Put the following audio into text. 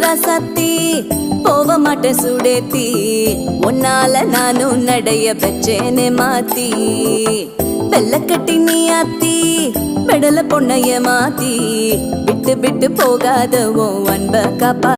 ராசாத்தி போக மாட்டேன் சுடேத்தி உன்னால நானும் நடைய பெச்சேனே மாத்தி வெள்ளக்கட்டி நீ ஆத்தி பெடல பொண்ணைய மாத்தி விட்டு விட்டு போகாத உன் அன்ப காப்பா